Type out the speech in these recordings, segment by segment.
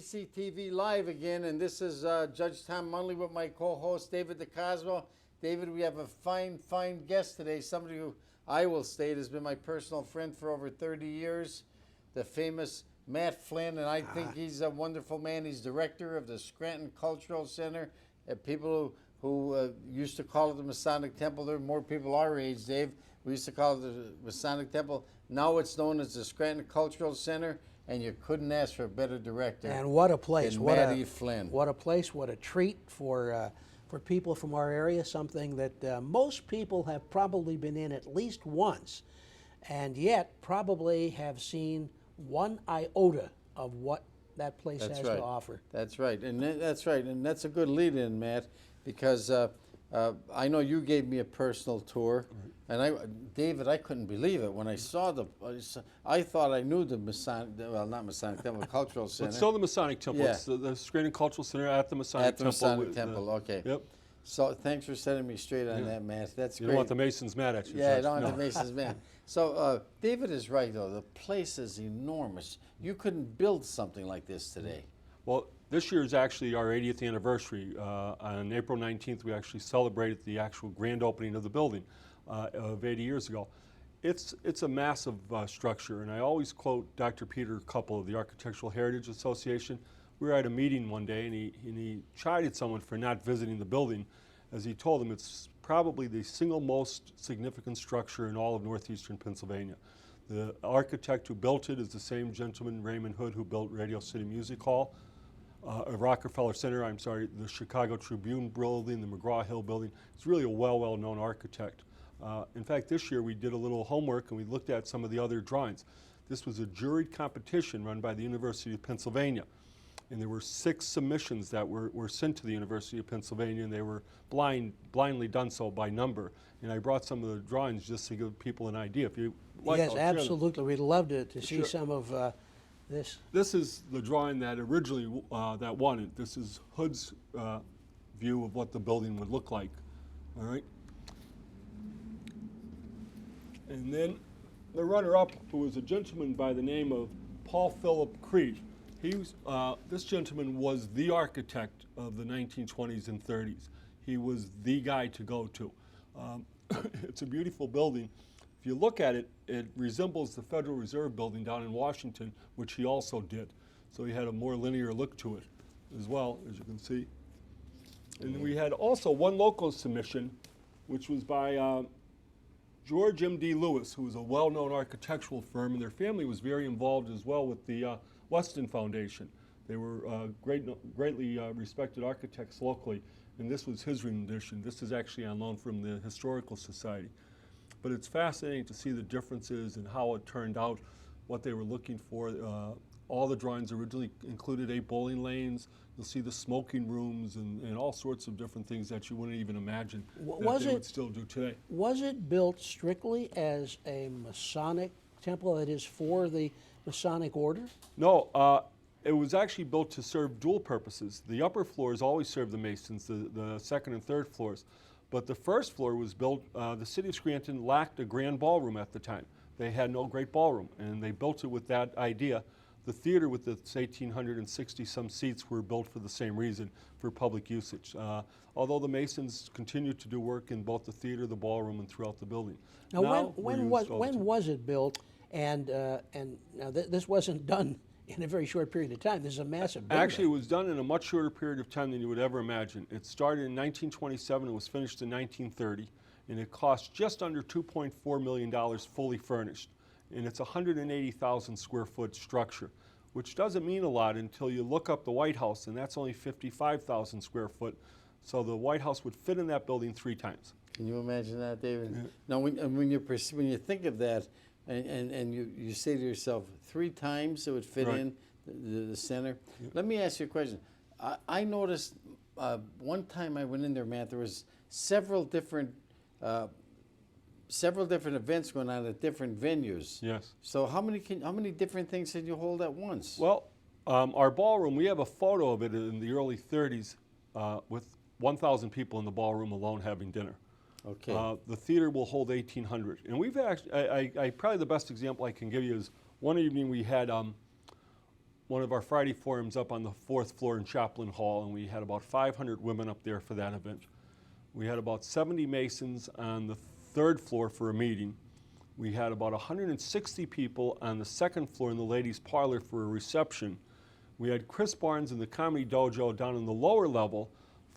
ECTV Live again, and this is Judge Tom Munley with my co-host David DeCosmo. David, we have a fine guest today, somebody who I will state has been my personal friend for over 30 years, the famous Matt Flynn, and I think he's a wonderful man. He's director of the Scranton Cultural Center. People who used to call it the Masonic Temple, there are more people our age, Dave. We used to call it the Masonic Temple. Now it's known as the Scranton Cultural Center. And you couldn't ask for a better director. And what a place! Than what Matty a Flynn. What a place! What a treat for people from our area. Something that most people have probably been in at least once, and yet probably have seen one iota of what that place has to offer. That's right, and that's a good lead-in, Matt, because I know you gave me a personal tour. And David, I couldn't believe it when I saw I thought I knew the Masonic, well, not Masonic Temple, Cultural Center. It's still the Masonic Temple. Yeah. It's the Scranton Cultural Center at the Masonic Temple. At the Masonic Temple, okay. Yep. So thanks for setting me straight on that, Matt. That's great. You don't want the Masons mad at you. Yeah, I don't want the Masons mad. So David is right, though. The place is enormous. You couldn't build something like this today. Well, this year is actually our 80th anniversary. On April 19th, we actually celebrated the actual grand opening of the building of 80 years ago. It's a massive structure, and I always quote Dr. Peter Couple of the Architectural Heritage Association. We were at a meeting one day, and he chided someone for not visiting the building, as he told them it's probably the single most significant structure in all of northeastern Pennsylvania. The architect who built it is the same gentleman, Raymond Hood, who built Radio City Music Hall, Rockefeller Center, the Chicago Tribune building, the McGraw-Hill building. He's really a well-known architect. In fact, this year we did a little homework and we looked at some of the other drawings. This was a juried competition run by the University of Pennsylvania. And there were 6 submissions that were sent to the University of Pennsylvania, and they were blindly done so by number. And I brought some of the drawings just to give people an idea. If you like, yes, absolutely. We'd love to see Sure. some of this. This is the drawing that originally that won it. This is Hood's view of what the building would look like. All right. And then the runner-up was a gentleman by the name of Paul Philip Creed. This gentleman was the architect of the 1920s and 30s. He was the guy to go to. It's a beautiful building. If you look at it, it resembles the Federal Reserve building down in Washington, which he also did. So he had a more linear look to it as well, as you can see. And we had also one local submission, which was by George M.D. Lewis, who was a well-known architectural firm, and their family was very involved as well with the Weston Foundation. They were greatly respected architects locally, and this was his rendition. This is actually on loan from the Historical Society. But it's fascinating to see the differences and how it turned out, what they were looking for. All the drawings originally included 8 bowling lanes. You'll see the smoking rooms and all sorts of different things that you wouldn't even imagine that they would still do today. Was it built strictly as a Masonic temple, that is, for the Masonic order? No, it was actually built to serve dual purposes. The upper floors always served the Masons, the second and third floors. But the first floor was built, the city of Scranton lacked a grand ballroom at the time. They had no great ballroom, and they built it with that idea. The theater with its 1,860-some seats were built for the same reason, for public usage. Although the Masons continued to do work in both the theater, the ballroom, and throughout the building. Now when was it built? And now this wasn't done in a very short period of time. This is a massive building. Actually, it was done in a much shorter period of time than you would ever imagine. It started in 1927, it was finished in 1930, and it cost just under $2.4 million fully furnished. And it's a 180,000 square foot structure, which doesn't mean a lot until you look up the White House, and that's only 55,000 square foot. So the White House would fit in that building 3 times. Can you imagine that, David? Yeah. Now, when you think of that, and you say to yourself, 3 times it would fit in the center. Yeah. Let me ask you a question. I noticed one time I went in there, Matt, there was several different events going on at different venues. Yes. So how many different things can you hold at once? Well, our ballroom, we have a photo of it in the early 30s with 1,000 people in the ballroom alone having dinner. Okay. The theater will hold 1,800. And we've actually, probably the best example I can give you is one evening we had one of our Friday forums up on the 4th floor in Chaplain Hall, and we had about 500 women up there for that event. We had about 70 Masons on the 3rd floor for a meeting. We had about 160 people on the 2nd floor in the ladies' parlor for a reception. We had Chris Barnes in the Comedy Dojo down in the lower level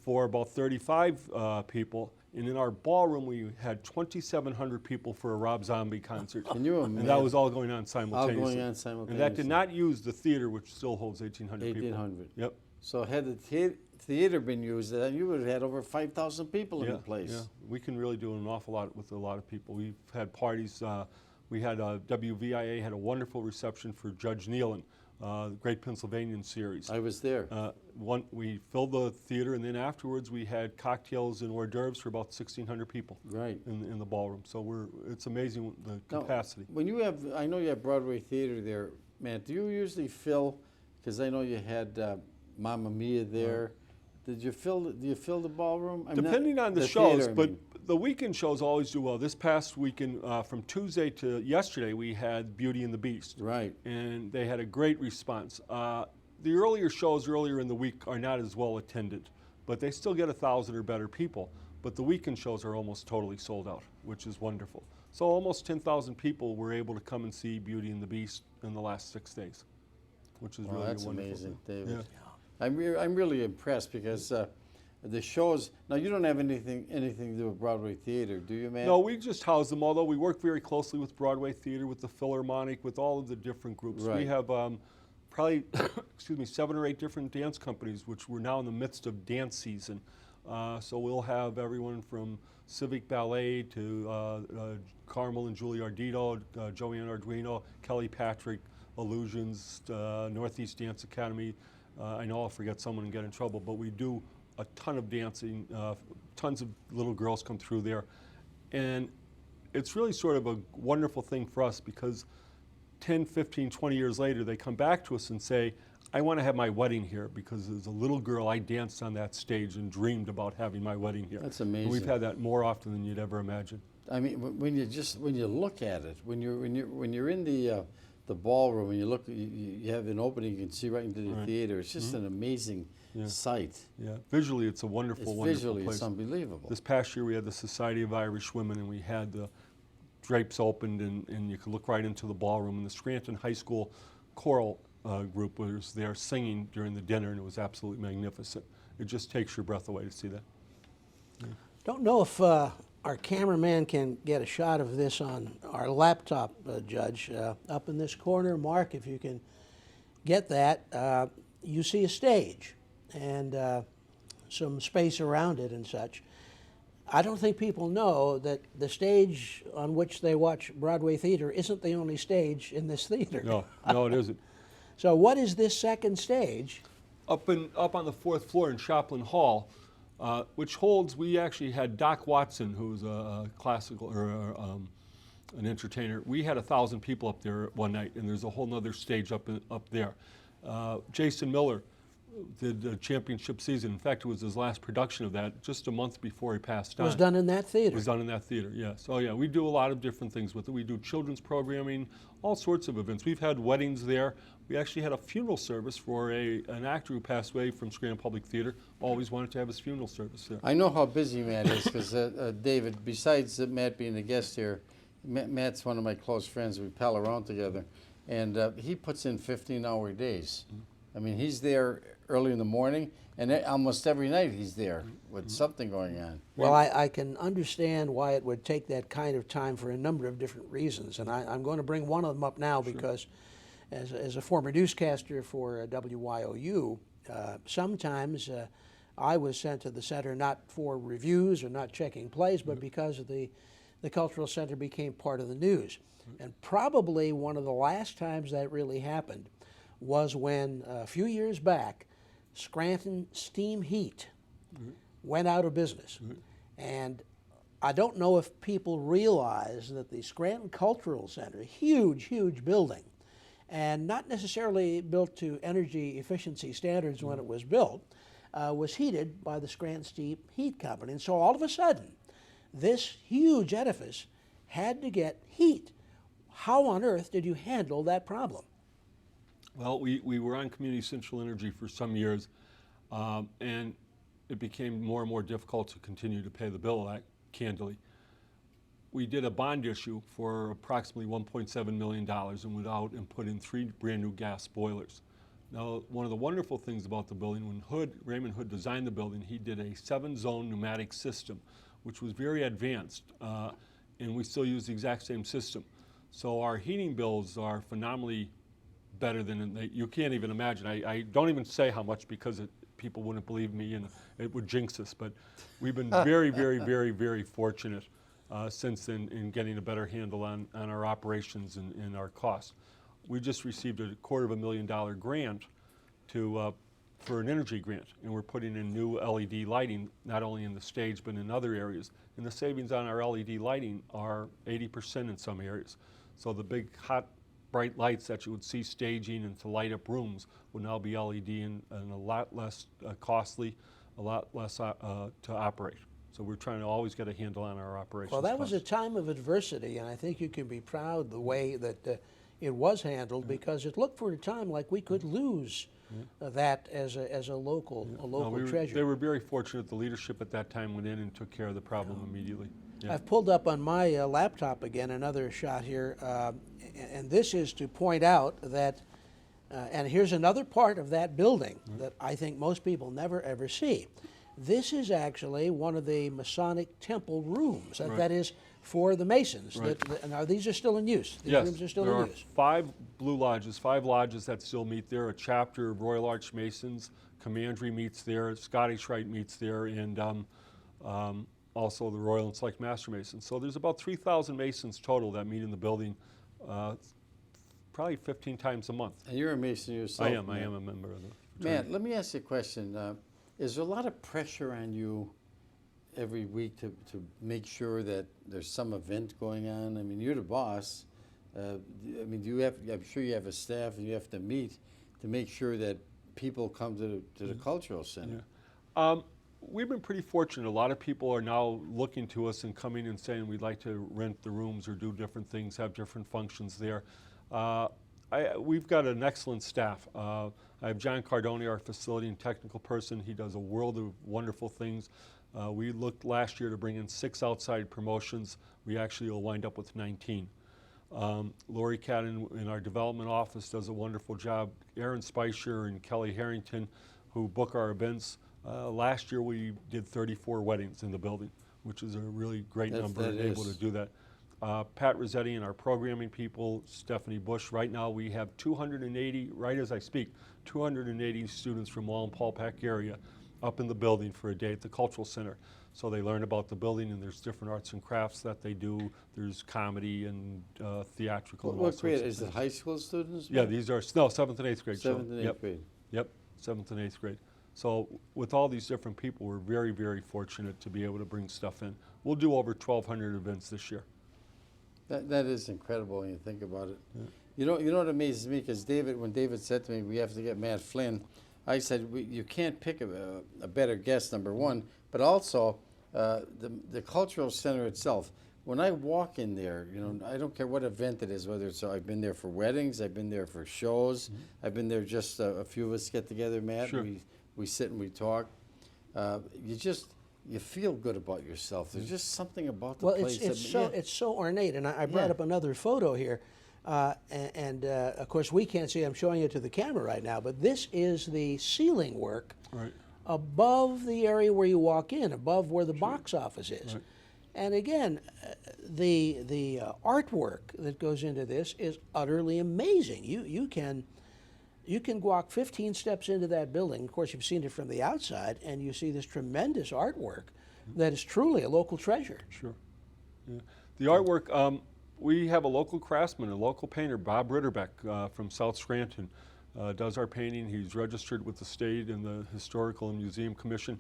for about 35 people. And in our ballroom, we had 2,700 people for a Rob Zombie concert. Can you imagine? And that was all going on simultaneously. All going on simultaneously. And that did not use the theater, which still holds 1,800 people. 1,800. Yep. So had the theater been used, then you would have had over 5,000 people in the place. Yeah, we can really do an awful lot with a lot of people. We've had parties. We had WVIA had a wonderful reception for Judge Nealon, the Great Pennsylvanian series. I was there. We filled the theater, and then afterwards we had cocktails and hors d'oeuvres for about 1,600 people. Right. In the ballroom. So it's amazing the capacity. Now, when you have, I know you have Broadway theater there, Matt. Do you usually fill? Because I know you had Mamma Mia there. Do you fill the ballroom? I mean, Depending on the shows, but the weekend shows always do well. This past weekend, from Tuesday to yesterday, we had Beauty and the Beast. Right. And they had a great response. The earlier shows earlier in the week are not as well attended, but they still get 1,000 or better people. But the weekend shows are almost totally sold out, which is wonderful. So almost 10,000 people were able to come and see Beauty and the Beast in the last 6 days, which is really that's a wonderful amazing, thing. David. Yeah. I'm really impressed because the shows. Now you don't have anything to do with Broadway theater, do you, man? No, we just house them. Although we work very closely with Broadway theater, with the Philharmonic, with all of the different groups. Right. We have probably 7 or 8 different dance companies, which we're now in the midst of dance season. So we'll have everyone from Civic Ballet to Carmel and Julie Ardito, Joanne Arduino, Kelly Patrick, Illusions, Northeast Dance Academy. I know I'll forget someone and get in trouble, but we do a ton of dancing. Tons of little girls come through there. And it's really sort of a wonderful thing for us because 10, 15, 20 years later, they come back to us and say, I want to have my wedding here because as a little girl, I danced on that stage and dreamed about having my wedding here. That's amazing. And we've had that more often than you'd ever imagine. I mean, when you look at it, when you're in the ballroom and you look, you have an opening, you can see right into the theater. It's just an amazing sight. Yeah, visually, it's a wonderful, wonderful Visually, place. it's unbelievable. This past year, we had the Society of Irish Women, and we had the drapes opened, and you could look right into the ballroom. And the Scranton High School choral group was there singing during the dinner, and it was absolutely magnificent. It just takes your breath away to see that. Yeah. Don't know if our cameraman can get a shot of this on our laptop, Judge. Up in this corner, Mark, if you can get that, you see a stage and some space around it and such. I don't think people know that the stage on which they watch Broadway theater isn't the only stage in this theater. No, it isn't. So what is this second stage? Up on the 4th floor in Chaplain Hall, which holds, we actually had Doc Watson, who's a classical or an entertainer. We had 1,000 people up there one night, and there's a whole nother stage up there. Jason Miller did a championship season. In fact, it was his last production of that just a month before he passed on. It was done in that theater. It was done in that theater, yes. Oh yeah, we do a lot of different things with it. We do children's programming, all sorts of events. We've had weddings there. We actually had a funeral service for an actor who passed away from Scranton Public Theater. Always wanted to have his funeral service there. I know how busy Matt is because David, besides Matt being a guest here, Matt's one of my close friends. We pal around together. And he puts in 15-hour days. I mean, he's there early in the morning, and almost every night he's there with something going on. Well, I can understand why it would take that kind of time for a number of different reasons, and I'm going to bring one of them up now because as a former newscaster for WYOU, sometimes I was sent to the center not for reviews or not checking plays, but because of the Cultural Center became part of the news. And probably one of the last times that really happened was when a few years back, Scranton Steam Heat went out of business. And I don't know if people realize that the Scranton Cultural Center, huge, huge building, and not necessarily built to energy efficiency standards when it was built, was heated by the Scranton Steam Heat Company. And so all of a sudden, this huge edifice had to get heat. How on earth did you handle that problem? Well, we were on Community Central Energy for some years, and it became more and more difficult to continue to pay the bill, candidly. We did a bond issue for approximately $1.7 million and went out and put in 3 brand new gas boilers. Now, one of the wonderful things about the building, when Raymond Hood designed the building, he did a 7-zone pneumatic system, which was very advanced, and we still use the exact same system. So our heating bills are phenomenally better than you can't even imagine. I don't even say how much because people wouldn't believe me and it would jinx us, but we've been very, very, very, very fortunate since then in getting a better handle on our operations and our costs. We just received a $250,000 grant for an energy grant, and we're putting in new LED lighting, not only in the stage but in other areas. And the savings on our LED lighting are 80% in some areas. So the big hot bright lights that you would see staging and to light up rooms will now be LED and a lot less costly, a lot less to operate. So we're trying to always get a handle on our operations. Well, that was a time of adversity, and I think you can be proud the way that it was handled, because it looked for a time like we could lose that as a local treasure. They were very fortunate. The leadership at that time went in and took care of the problem immediately. Yeah. I've pulled up on my laptop again another shot here, and this is to point out that, and here's another part of that building that I think most people never ever see. This is actually one of the Masonic temple rooms. That is for the Masons. Right. Now these are still in use. These Yes, rooms are still there in are use. 5 Blue Lodges, 5 lodges that still meet there. A chapter of Royal Arch Masons, Commandery meets there, Scottish Rite meets there, and also the Royal and Select Master Masons. So there's about 3,000 Masons total that meet in the building, probably 15 times a month. And you're a Mason yourself. I am a member of the fraternity. Matt, let me ask you a question. Is there a lot of pressure on you every week to make sure that there's some event going on? I mean, you're the boss. I mean, I'm sure you have a staff and you have to meet to make sure that people come to the cultural center. Yeah. We've been pretty fortunate. A lot of people are now looking to us and coming and saying we'd like to rent the rooms or do different things, have different functions there. We've got an excellent staff. I have John Cardone, our facility and technical person. He does a world of wonderful things. We looked last year to bring in 6 outside promotions. We actually will wind up with 19. Lori Cadden in our development office does a wonderful job. Aaron Spicer and Kelly Harrington, who book our events. Last year we did 34 weddings in the building, which is a really great number and able to do that. Pat Rossetti and our programming people, Stephanie Bush. Right now we have 280, right as I speak, 280 students from Wallenpaupack area up in the building for a day at the Cultural Center. So they learn about the building, and there's different arts and crafts that they do. There's comedy and theatrical. What grade? Is it high school students? Yeah, these are, no, 7th and 8th grade. 7th and 8th grade. Yep, 7th and 8th grade. So with all these different people, we're very, very fortunate to be able to bring stuff in. We'll do over 1,200 events this year. That is incredible when you think about it. Yeah. You know what amazes me? Because when David said to me, we have to get Matt Flynn, I said, you can't pick a better guest, number one, but also the cultural center itself. When I walk in there, I don't care what event it is, whether it's, I've been there for weddings, I've been there for shows, I've been there just a few of us get together, Matt, sure. we sit and we talk. You feel good about yourself. There's just something about the place. It's so ornate, and I brought up another photo here, and of course we can't see. I'm showing it to the camera right now, but this is the ceiling work above the area where you walk in, above where the box office is. Right. And again, the artwork that goes into this is utterly amazing. You can walk 15 steps into that building. Of course, you've seen it from the outside, and you see this tremendous artwork that is truly a local treasure. Sure. Yeah. The artwork, we have a local craftsman, a local painter, Bob Ritterbeck from South Scranton, does our painting. He's registered with the state and the Historical and Museum Commission.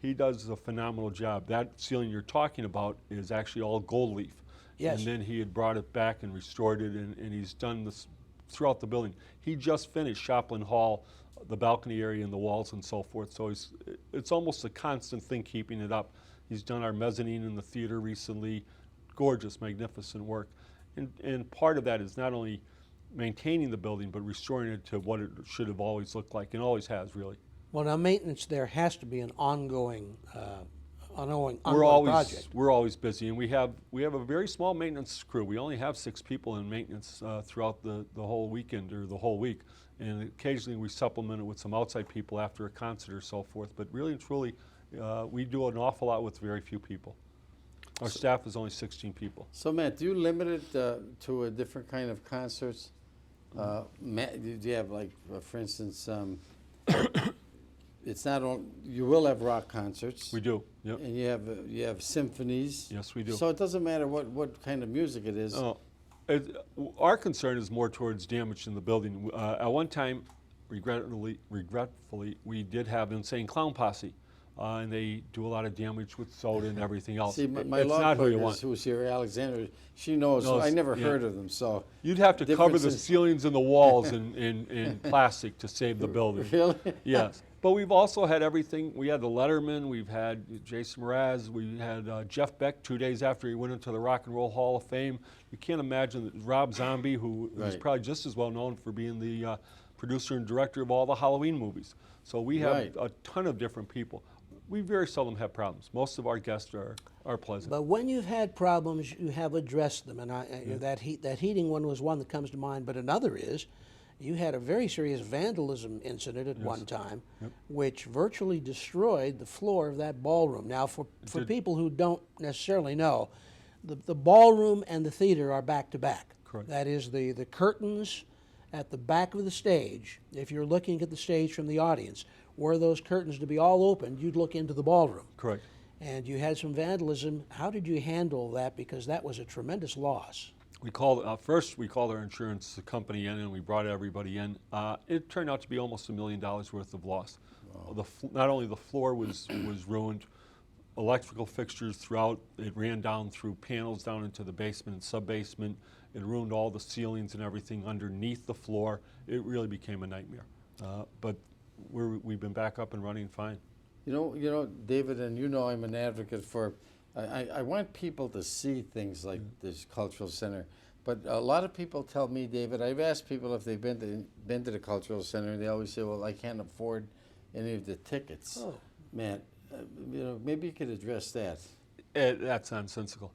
He does a phenomenal job. That ceiling you're talking about is actually all gold leaf. Yes. And then he had brought it back and restored it, and he's done this throughout the building. He just finished Shopland Hall, the balcony area and the walls and so forth. So it's almost a constant thing keeping it up. He's done our mezzanine in the theater recently. Gorgeous, magnificent work. And part of that is not only maintaining the building, but restoring it to what it should have always looked like, and always has, really. Well, now maintenance there has to be an ongoing We're project. always busy, and we have a very small maintenance crew. We only have 6 people in maintenance throughout the whole weekend or the whole week, and occasionally we supplement it with some outside people after a concert or so forth. But really and truly, we do an awful lot with very few people. Our staff is only 16 people. So Matt, do you limit it to a different kind of concerts? Matt, do you have like, for instance, it's not on. You will have rock concerts. We do. Yep. And you have symphonies. Yes, we do. So it doesn't matter what kind of music it is. Our concern is more towards damage in the building. At one time, regretfully, we did have Insane Clown Posse, and they do a lot of damage with soda and everything else. See, my it's law not who you clerk want. who's here, Alexander, she knows. Knows, I never yeah. heard of them, so. You'd have to cover the differences- ceilings and the walls in plastic to save the building. Really? Yes. But we've also had everything. We had the Letterman, we've had Jason Mraz, we had Jeff Beck 2 days after he went into the Rock and Roll Hall of Fame. You can't imagine that Rob Zombie, who is Right. probably just as well known for being the producer and director of all the Halloween movies. So we have Right. a ton of different people. We very seldom have problems. Most of our guests are pleasant. But when you've had problems, you have addressed them, and that heating one was one that comes to mind. But another is, you had a very serious vandalism incident at one time, which virtually destroyed the floor of that ballroom. Now, for people who don't necessarily know, the ballroom and the theater are back to back. Correct. That is, the curtains at the back of the stage, if you're looking at the stage from the audience, were those curtains to be all opened, you'd look into the ballroom. Correct. And you had some vandalism. How did you handle that? Because that was a tremendous loss. We called first. We called our insurance company in, and we brought everybody in. It turned out to be almost $1 million worth of loss. Wow. Not only the floor was ruined, electrical fixtures throughout. It ran down through panels down into the basement and sub-basement. It ruined all the ceilings and everything underneath the floor. It really became a nightmare. But we've been back up and running fine. You know, David, and you know I'm an advocate for, I want people to see things like this cultural center. But a lot of people tell me, David, I've asked people if they've been to the cultural center, and they always say, well, I can't afford any of the tickets. Oh. Man, maybe you could address that. That's nonsensical.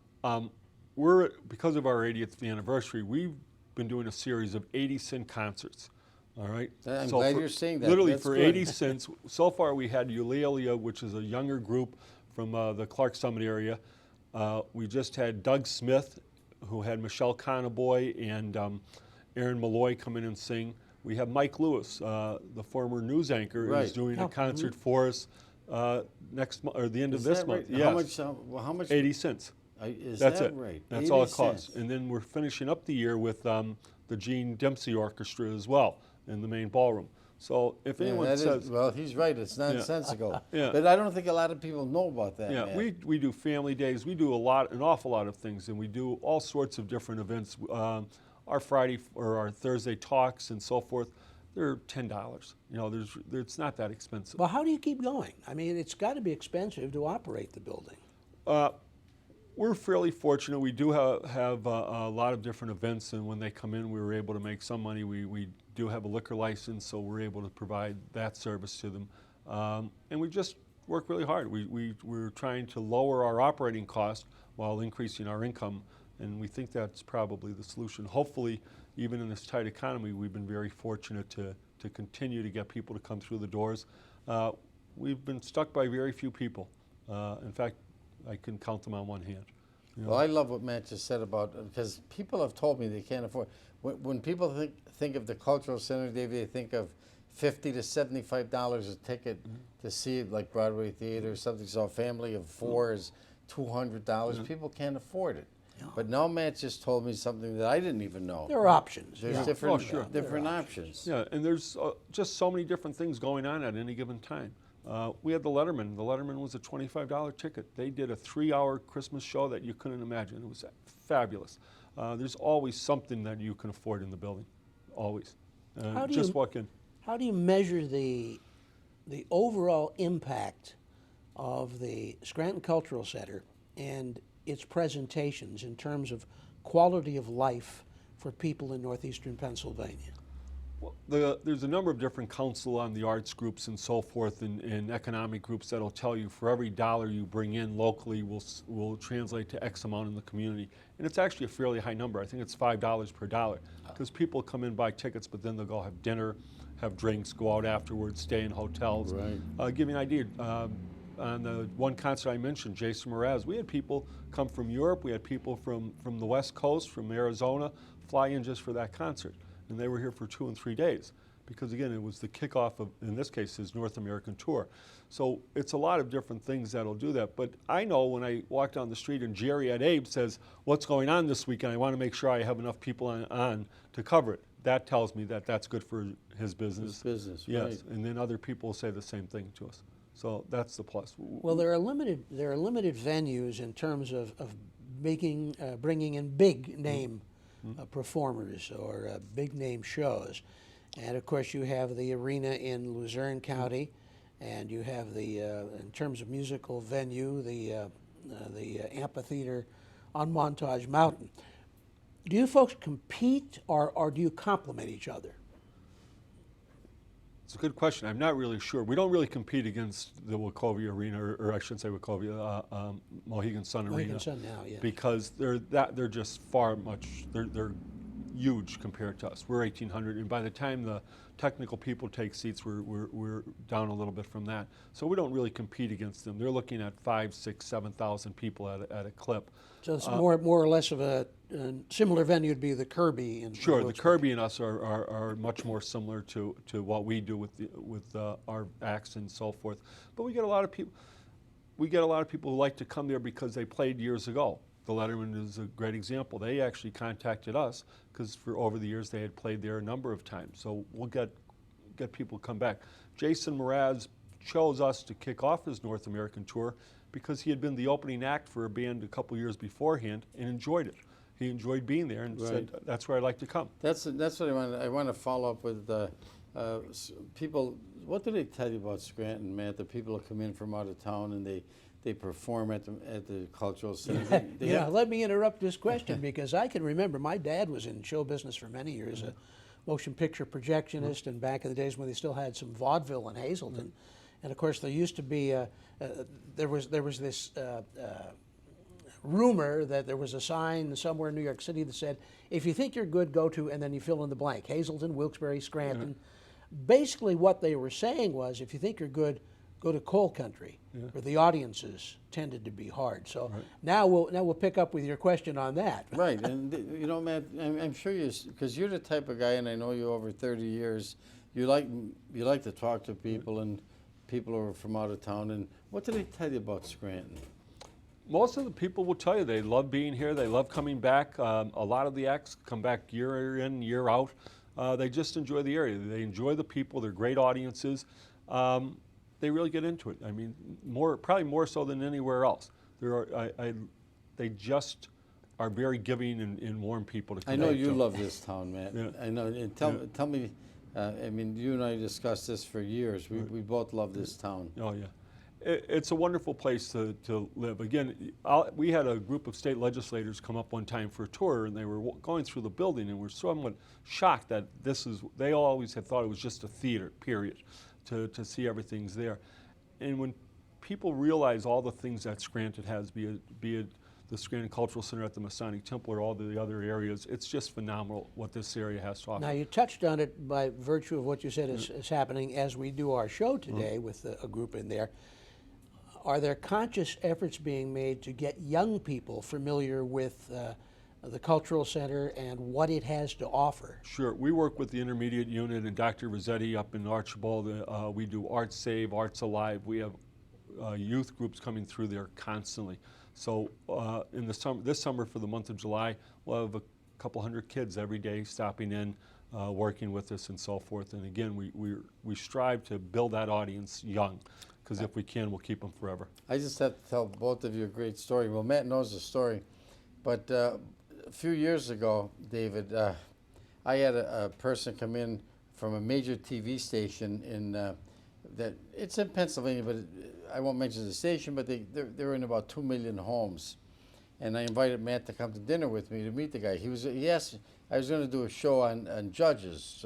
Because of our 80th anniversary, we've been doing a series of 80-cent concerts. All right. I'm glad you're saying that. Literally That's for good. 80 cents. So far, we had Eulalia, which is a younger group from the Clark Summit area. We just had Doug Smith, who had Michelle Conaboy and Aaron Malloy come in and sing. We have Mike Lewis, the former news anchor, Right. is doing a concert for us next month or the end of this month. Right? Yes. How much? 80 cents. Is That's that it. right? That's all it 80 costs. cents. And then we're finishing up the year with the Gene Dempsey Orchestra as well in the main ballroom. So if Yeah, anyone that says, is, well, he's right. It's nonsensical. Yeah. But I don't think a lot of people know about that. yeah, man. we do family days. We do an awful lot of things, and we do all sorts of different events. Our Friday or our Thursday talks and so forth, they're $10. You know, it's not that expensive. Well, how do you keep going? I mean, it's got to be expensive to operate the building. We're fairly fortunate. We do have a lot of different events, and when they come in, we were able to make some money. We do have a liquor license, so we're able to provide that service to them. And we just work really hard. We're trying to lower our operating cost while increasing our income, and we think that's probably the solution. Hopefully, even in this tight economy, we've been very fortunate to continue to get people to come through the doors. We've been stuck by very few people. In fact, I can count them on one hand. You know? Well, I love what Matt just said about, because people have told me they can't afford. When people think of the cultural center, David, they think of $50 to $75 a ticket to see it, like Broadway Theater or something. So a family of 4 is $200. People can't afford it. But now Matt just told me something that I didn't even know. There are options. There's yeah. different, Oh, sure. different There are options. Yeah, and there's just so many different things going on at any given time. We had the Letterman. The Letterman was a $25 ticket. They did a 3-hour Christmas show that you couldn't imagine. It was fabulous. There's always something that you can afford in the building, always. How do Just you- walk in. How do you measure the overall impact of the Scranton Cultural Center and its presentations in terms of quality of life for people in northeastern Pennsylvania? Well, there's a number of different council on the arts groups and so forth, and economic groups that'll tell you for every dollar you bring in locally will translate to X amount in the community. And it's actually a fairly high number. I think it's $5 per dollar, because people come in, buy tickets, but then they'll go have dinner, have drinks, go out afterwards, stay in hotels. Right. Give you an idea. On the one concert I mentioned, Jason Mraz, we had people come from Europe, we had people from the West Coast, from Arizona, fly in just for that concert. And they were here for 2 and 3 days, because again, it was the kickoff of, in this case, his North American tour. So it's a lot of different things that'll do that. But I know when I walk down the street and Jerry at Abe says, what's going on this weekend? I want to make sure I have enough people on to cover it. That tells me that that's good for his business. His business, yes. right. And then other people will say the same thing to us. So that's the plus. Well, there are limited venues in terms of making bringing in big name performers or big name shows, and of course you have the arena in Luzerne County, and you have the in terms of musical venue the amphitheater on Montage Mountain. Do you folks compete or do you complement each other? It's a good question. I'm not really sure. We don't really compete against the Wachovia Arena, or I shouldn't say Wachovia, Mohegan Sun Arena. Mohegan Sun now, yeah. Because they're just they're huge compared to us. We're 1,800, and by the time the technical people take seats, we're down a little bit from that. So we don't really compete against them. They're looking at 5,000, 6,000, 7,000 people at a clip. So it's more or less of a similar venue would be the Kirby. Sure, the Kirby and us are much more similar to what we do with our acts and so forth. But we get a lot of people. We get a lot of people who like to come there because they played years ago. The Letterman is a great example. They actually contacted us because for over the years they had played there a number of times. So we'll get people come back. Jason Mraz chose us to kick off his North American tour because he had been the opening act for a band a couple years beforehand and enjoyed it. He enjoyed being there and said, that's where I'd like to come. That's what I want to follow up with people. What do they tell you about Scranton, Matt? The people who come in from out of town and they perform at the cultural center. Let me interrupt this question because I can remember my dad was in show business for many years, a motion picture projectionist, and back in the days when they still had some vaudeville in Hazleton. And of course, there used to be there was this rumor that there was a sign somewhere in New York City that said, "If you think you're good, go to," and then you fill in the blank: Hazleton, Wilkes-Barre, Scranton. Basically, what they were saying was, if you think you're good, go to coal country, where the audiences tended to be hard. So now we'll pick up with your question on that. Right, and you know, Matt, I'm sure because you're the type of guy, and I know you over 30 years. You like to talk to people and people who are from out of town. And what do they tell you about Scranton? Most of the people will tell you they love being here. They love coming back. A lot of the acts come back year in, year out. They just enjoy the area. They enjoy the people. They're great audiences. They really get into it. I mean, probably more so than anywhere else. They just are very giving and warm people to come. I know you love this town, Matt. Yeah. I know. And tell me. I mean, you and I discussed this for years. We both love this town. Oh yeah. It's a wonderful place to live. Again, we had a group of state legislators come up one time for a tour, and they were going through the building, and were somewhat shocked that they always had thought it was just a theater, period, to see everything's there. And when people realize all the things that Scranton has, be it the Scranton Cultural Center at the Masonic Temple or all the other areas, it's just phenomenal what this area has to offer. Now, you touched on it by virtue of what you said is happening as we do our show today with a group in there. Are there conscious efforts being made to get young people familiar with the Cultural Center and what it has to offer? Sure. We work with the intermediate unit and Dr. Rossetti up in Archibald. We do Arts Save, Arts Alive. We have youth groups coming through there constantly. So in the summer, this summer for the month of July, we'll have a couple hundred kids every day stopping in, working with us and so forth. And again, we strive to build that audience young, because if we can, we'll keep them forever. I just have to tell both of you a great story. Well, Matt knows the story, but a few years ago, David, I had a person come in from a major TV station in that it's in Pennsylvania, but I won't mention the station. But they're in about 2 million homes, and I invited Matt to come to dinner with me to meet the guy. He asked, I was going to do a show on judges,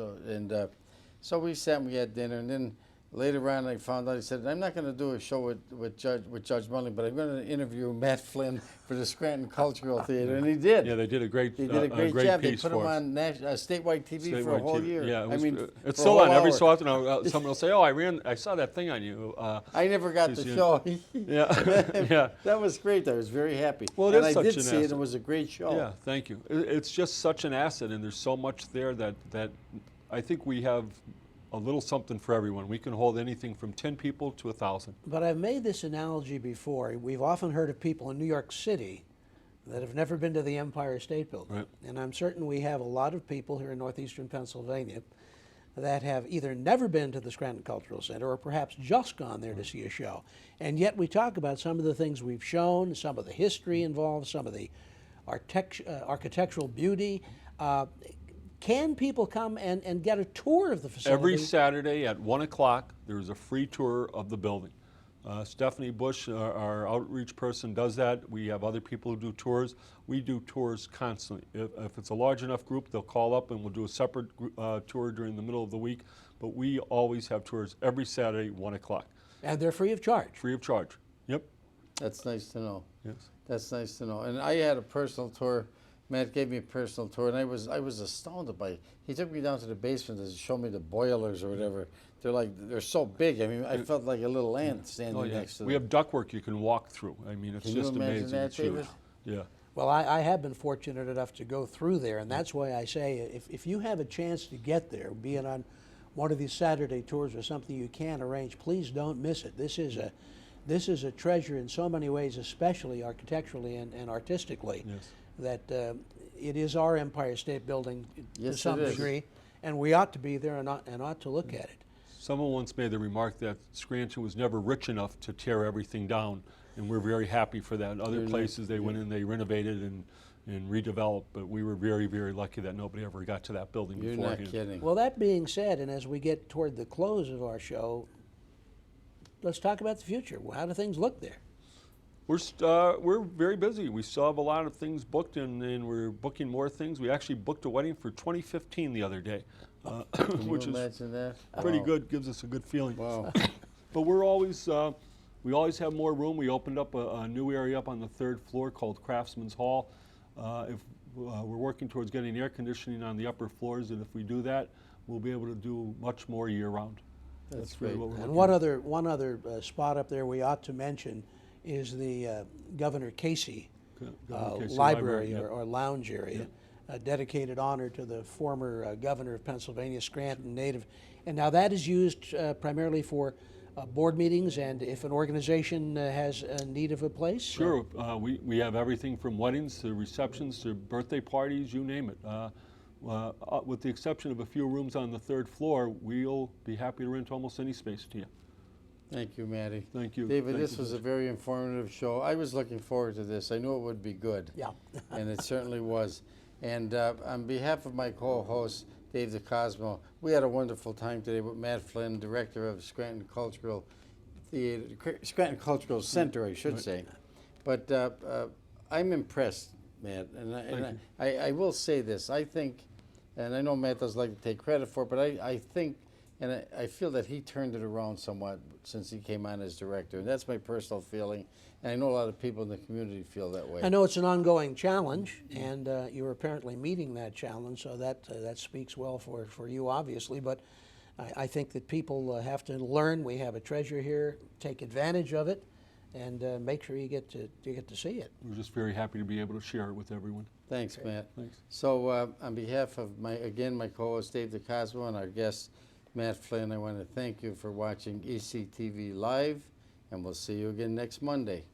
so we sat and we had dinner, and then later on I found out, he said, I'm not going to do a show with Judge Munley, but I'm going to interview Matt Flynn for the Scranton Cultural Theater, and he did. Yeah, they did a great, They did a great job. They piece put for him us. on statewide TV for a Statewide whole TV. year. Yeah, it was, it's for a still whole on every hour. so often. Someone will say, "Oh, I saw that thing on you." I never got the you- show. Yeah, yeah. That was great. I was very happy. Well, it and is I such did an see it. asset. It was a great show. Yeah, thank you. It's just such an asset, and there's so much there that I think we have a little something for everyone. We can hold anything from 10 people to 1,000. But I've made this analogy before. We've often heard of people in New York City that have never been to the Empire State Building. Right. And I'm certain we have a lot of people here in northeastern Pennsylvania that have either never been to the Scranton Cultural Center or perhaps just gone there to see a show. And yet we talk about some of the things we've shown, some of the history involved, some of the architectural beauty. Can people come and get a tour of the facility? Every Saturday at 1 o'clock, there's a free tour of the building. Stephanie Bush, our outreach person, does that. We have other people who do tours. We do tours constantly. If it's a large enough group, they'll call up and we'll do a separate tour during the middle of the week. But we always have tours every Saturday, 1 o'clock. And they're free of charge. Free of charge. Yep. That's nice to know. Yes. That's nice to know. And I had a personal tour. Matt gave me a personal tour, and I was astounded by it. He took me down to the basement to show me the boilers or whatever. They're so big. I mean, I felt like a little ant standing Oh, yeah. next to them. We have ductwork you can walk through. I mean, it's Can you just imagine amazing. that, It's huge. David? Yeah. Well, I have been fortunate enough to go through there, and that's why I say if you have a chance to get there, be it on one of these Saturday tours or something you can arrange, please don't miss it. This is a treasure in so many ways, especially architecturally and artistically, Yes. that it is our Empire State Building Yes, to some it is. degree, and we ought to be there and ought to look at it. Someone once made the remark that Scranton was never rich enough to tear everything down, and we're very happy for that. Other places they went in, they renovated and redeveloped, but we were very, very lucky that nobody ever got to that building You're beforehand. not kidding. Well, that being said, and as we get toward the close of our show, let's talk about the future. How do things look there? We're very busy. We still have a lot of things booked, and we're booking more things. We actually booked a wedding for 2015 the other day, Can which you is imagine that? pretty Wow. good. Gives us a good feeling. Wow. But we always have more room. We opened up a new area up on the 3rd floor called Craftsman's Hall. We're working towards getting air conditioning on the upper floors, and if we do that, we'll be able to do much more year-round. That's really great. what we're And looking one other spot up there we ought to mention is the Governor Casey Governor Casey library yeah. or lounge area, a dedicated honor to the former governor of Pennsylvania, Scranton native. And now that is used primarily for board meetings, and if an organization has a need of a place? Sure. We have everything from weddings to receptions to birthday parties, you name it. With the exception of a few rooms on the 3rd floor, we'll be happy to rent almost any space to you. Thank you, Matty. Thank you. David, Thank this you. was a very informative show. I was looking forward to this. I knew it would be good. Yeah. And it certainly was. And on behalf of my co-host, Dave DeCosmo, we had a wonderful time today with Matt Flynn, director of Scranton Cultural Theater, Scranton Cultural Center, I should say. But I'm impressed, Matt. And I will say this. I think, and I know Matt doesn't like to take credit for it, but I think, and I feel that he turned it around somewhat since he came on as director. And that's my personal feeling. And I know a lot of people in the community feel that way. I know it's an ongoing challenge, and you're apparently meeting that challenge, so that speaks well for you, obviously. But I think that people have to learn we have a treasure here, take advantage of it, and make sure you get to see it. We're just very happy to be able to share it with everyone. Thanks, Matt. Thanks. So on behalf of my co-host Dave DeCosmo and our guest Matt Flynn, I want to thank you for watching ECTV Live, and we'll see you again next Monday.